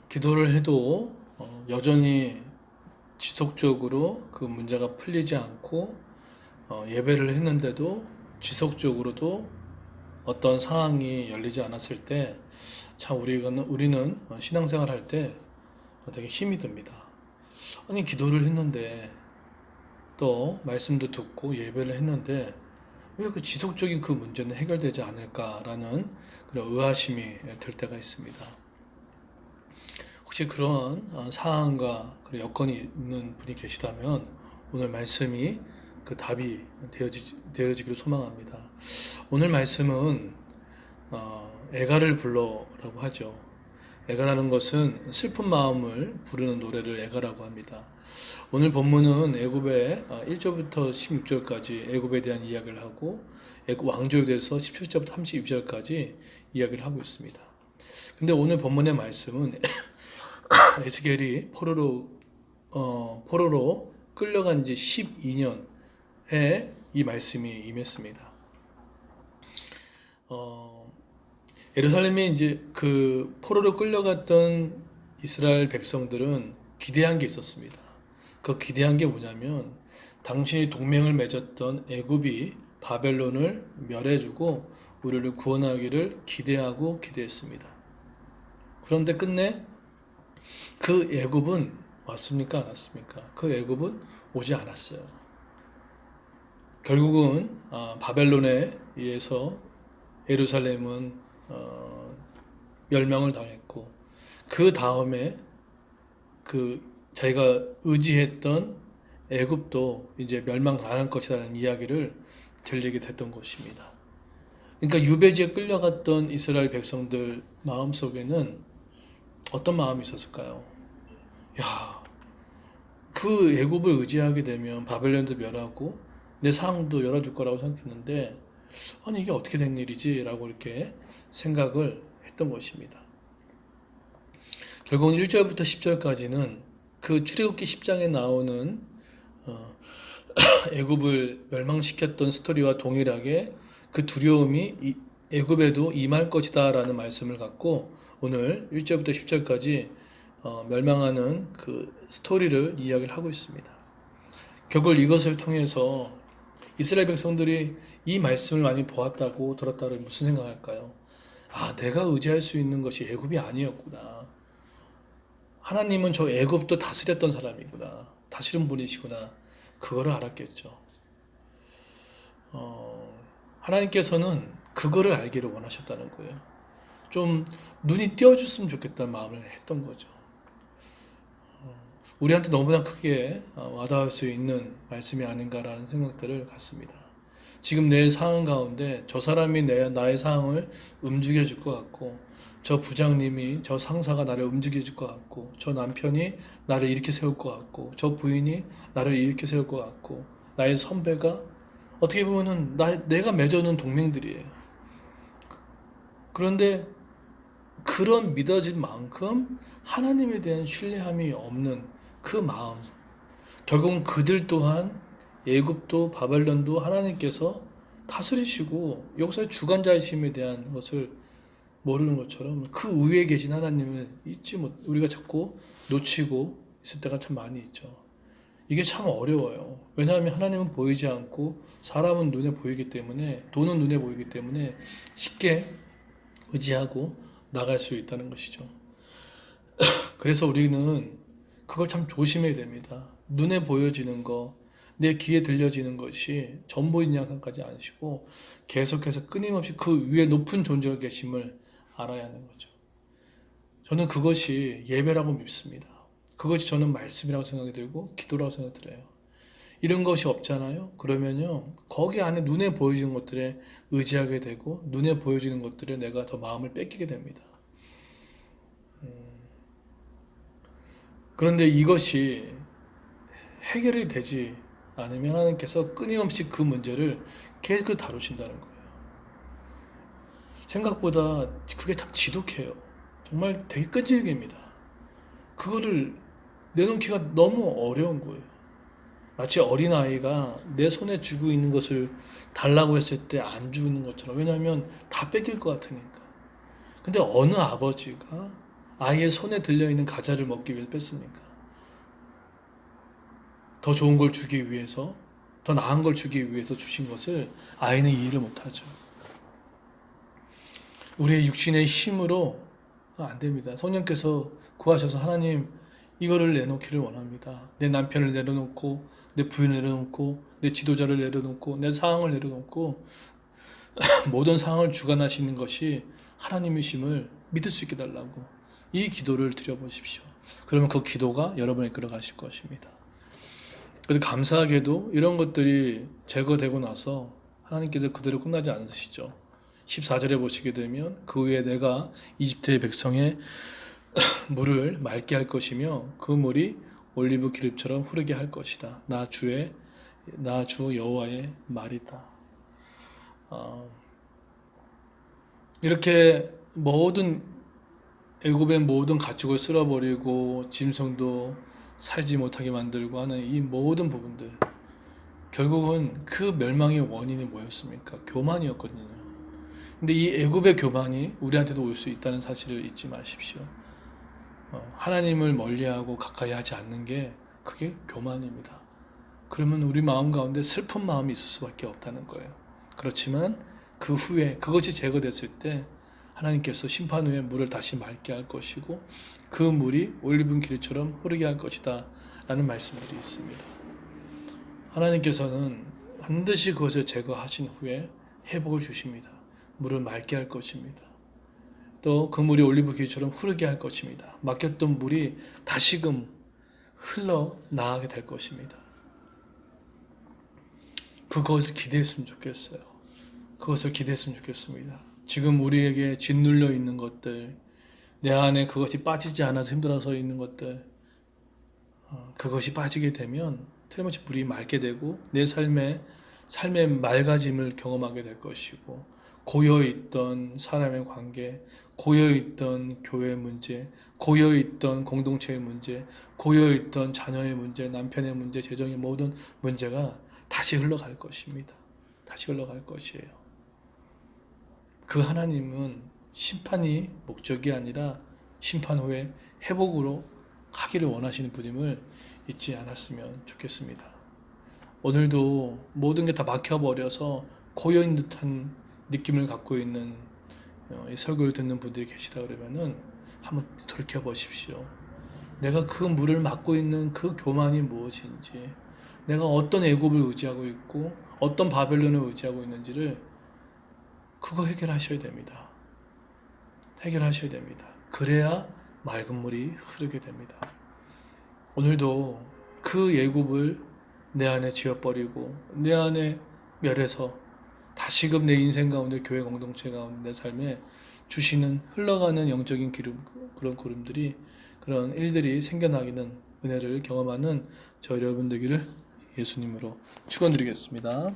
기도를 해도 여전히 지속적으로 그 문제가 풀리지 않고 예배를 했는데도 지속적으로도 어떤 상황이 열리지 않았을 때 참 우리는 신앙생활 할 때 되게 힘이 듭니다. 아니 기도를 했는데 또 말씀도 듣고 예배를 했는데 왜 그 지속적인 그 문제는 해결되지 않을까라는 그런 의아심이 들 때가 있습니다. 혹시 그런 상황과 그런 여건이 있는 분이 계시다면 오늘 말씀이 그 답이 되어지기를 소망합니다. 오늘 말씀은 애가를 불러라고 하죠. 애가라는 것은 슬픈 마음을 부르는 노래를 애가라고 합니다. 오늘 본문은 애굽의 1절부터 16절까지 애굽에 대한 이야기를 하고 애굽 왕조에 대해서 17절부터 32절까지 이야기를 하고 있습니다. 근데 오늘 본문의 말씀은 에스겔이 포로로 끌려간 지 12년에 이 말씀이 임했습니다. 예루살렘에 이제 그 포로로 끌려갔던 이스라엘 백성들은 기대한 게 있었습니다. 그 기대한 게 뭐냐면 당시 동맹을 맺었던 애굽이 바벨론을 멸해주고 우리를 구원하기를 기대하고 기대했습니다. 그런데 끝내 그 애굽은 왔습니까? 안 왔습니까? 그 애굽은 오지 않았어요. 결국은 바벨론에 의해서 예루살렘은 멸망을 당했고 그 다음에 그 자기가 의지했던 애굽도 이제 멸망당할 것이라는 이야기를 들리게 됐던 것입니다. 그러니까 유배지에 끌려갔던 이스라엘 백성들 마음속에는 어떤 마음이 있었을까요? 야, 그 애굽을 의지하게 되면 바벨론도 멸하고 내 상황도 열어줄 거라고 생각했는데 아니 이게 어떻게 된 일이지? 라고 이렇게 생각을 했던 것입니다. 결국은 1절부터 10절까지는 그 출애굽기 10장에 나오는 애굽을 멸망시켰던 스토리와 동일하게 그 두려움이 애굽에도 임할 것이다 라는 말씀을 갖고 오늘 1절부터 10절까지 멸망하는 그 스토리를 이야기를 하고 있습니다. 결국 이것을 통해서 이스라엘 백성들이 이 말씀을 많이 보았다고 들었다고 무슨 생각할까요? 아, 내가 의지할 수 있는 것이 애굽이 아니었구나. 하나님은 저 애굽도 다스렸던 사람이구나. 다스린 분이시구나. 그거를 알았겠죠. 하나님께서는 그거를 알기를 원하셨다는 거예요. 좀 눈이 띄어줬으면 좋겠다는 마음을 했던 거죠. 우리한테 너무나 크게 와닿을 수 있는 말씀이 아닌가라는 생각들을 갖습니다. 지금 내 상황 가운데 저 사람이 나의 상황을 움직여 줄 것 같고 저 부장님이 저 상사가 나를 움직여 줄 것 같고 저 남편이 나를 일으켜 세울 것 같고 저 부인이 나를 일으켜 세울 것 같고 나의 선배가 어떻게 보면은 내가 맺어놓은 동맹들이에요. 그런데 그런 믿어진 만큼 하나님에 대한 신뢰함이 없는 그 마음, 결국은 그들 또한 애굽도 바벨론도 하나님께서 다스리시고 역사의 주관자이심에 대한 것을 모르는 것처럼 그 위에 계신 하나님을 우리가 자꾸 놓치고 있을 때가 참 많이 있죠. 이게 참 어려워요. 왜냐하면 하나님은 보이지 않고 사람은 눈에 보이기 때문에 돈은 눈에 보이기 때문에 쉽게 의지하고 나갈 수 있다는 것이죠. 그래서 우리는 그걸 참 조심해야 됩니다. 눈에 보여지는 거, 내 귀에 들려지는 것이 전부인 양상까지 아시고 계속해서 끊임없이 그 위에 높은 존재가 계심을 알아야 하는 거죠. 저는 그것이 예배라고 믿습니다. 그것이 저는 말씀이라고 생각이 들고 기도라고 생각이 들어요. 이런 것이 없잖아요. 그러면요, 거기 안에 눈에 보여지는 것들에 의지하게 되고 눈에 보여지는 것들에 내가 더 마음을 뺏기게 됩니다. 그런데 이것이 해결이 되지 않으면 하나님께서 끊임없이 그 문제를 계속 다루신다는 거예요. 생각보다 그게 참 지독해요. 정말 되게 끈질깁니다. 그거를 내놓기가 너무 어려운 거예요. 마치 어린아이가 내 손에 쥐고 있는 것을 달라고 했을 때 안 주는 것처럼. 왜냐하면 다 뺏길 것 같으니까. 근데 어느 아버지가 아이의 손에 들려있는 과자를 먹기 위해서 뺐습니까? 더 좋은 걸 주기 위해서, 더 나은 걸 주기 위해서 주신 것을 아이는 이해를 못하죠. 우리의 육신의 힘으로 안 됩니다. 성령께서 구하셔서 하나님 이거를 내놓기를 원합니다. 내 남편을 내려놓고 내 부인을 내려놓고 내 지도자를 내려놓고 내 상황을 내려놓고 모든 상황을 주관하시는 것이 하나님이심을 믿을 수 있게 달라고 이 기도를 드려보십시오. 그러면 그 기도가 여러분에 끌어가실 것입니다. 그런데 감사하게도 이런 것들이 제거되고 나서 하나님께서 그대로 끝나지 않으시죠. 14절에 보시게 되면 그 후에 내가 이집트의 백성의 물을 맑게 할 것이며 그 물이 올리브 기름처럼 흐르게 할 것이다. 나 주 여호와의 말이다. 이렇게 모든 애굽의 모든 가축을 쓸어버리고 짐승도 살지 못하게 만들고 하는 이 모든 부분들, 결국은 그 멸망의 원인이 뭐였습니까? 교만이었거든요. 근데 이 애굽의 교만이 우리한테도 올 수 있다는 사실을 잊지 마십시오. 하나님을 멀리하고 가까이 하지 않는 게 그게 교만입니다. 그러면 우리 마음 가운데 슬픈 마음이 있을 수밖에 없다는 거예요. 그렇지만 그 후에 그것이 제거됐을 때 하나님께서 심판 후에 물을 다시 맑게 할 것이고 그 물이 올리브 기름처럼 흐르게 할 것이다 라는 말씀들이 있습니다. 하나님께서는 반드시 그것을 제거하신 후에 회복을 주십니다. 물을 맑게 할 것입니다. 또 그 물이 올리브 기름처럼 흐르게 할 것입니다. 막혔던 물이 다시금 흘러나가게 될 것입니다. 그것을 기대했으면 좋겠어요. 그것을 기대했으면 좋겠습니다. 지금 우리에게 짓눌려 있는 것들, 내 안에 그것이 빠지지 않아서 힘들어서 있는 것들, 그것이 빠지게 되면 틀림없이 물이 맑게 되고 내 삶의 맑아짐을 경험하게 될 것이고, 고여있던 사람의 관계, 고여있던 교회 문제, 고여있던 공동체의 문제, 고여있던 자녀의 문제, 남편의 문제, 재정의 모든 문제가 다시 흘러갈 것입니다. 다시 흘러갈 것이에요. 그 하나님은 심판이 목적이 아니라 심판 후에 회복으로 하기를 원하시는 분임을 잊지 않았으면 좋겠습니다. 오늘도 모든 게 다 막혀버려서 고여있는 듯한 느낌을 갖고 있는 이 설교를 듣는 분들이 계시다 그러면은 한번 돌이켜 보십시오. 내가 그 물을 막고 있는 그 교만이 무엇인지, 내가 어떤 애굽을 의지하고 있고 어떤 바벨론을 의지하고 있는지를 그거 해결하셔야 됩니다. 해결하셔야 됩니다. 그래야 맑은 물이 흐르게 됩니다. 오늘도 그 애굽을 내 안에 지워버리고 내 안에 멸해서 다시금 내 인생 가운데, 교회 공동체 가운데, 내 삶에 주시는 흘러가는 영적인 기름, 그런 구름들이, 그런 일들이 생겨나기는 은혜를 경험하는 저 여러분 되기를 예수님으로 축원드리겠습니다.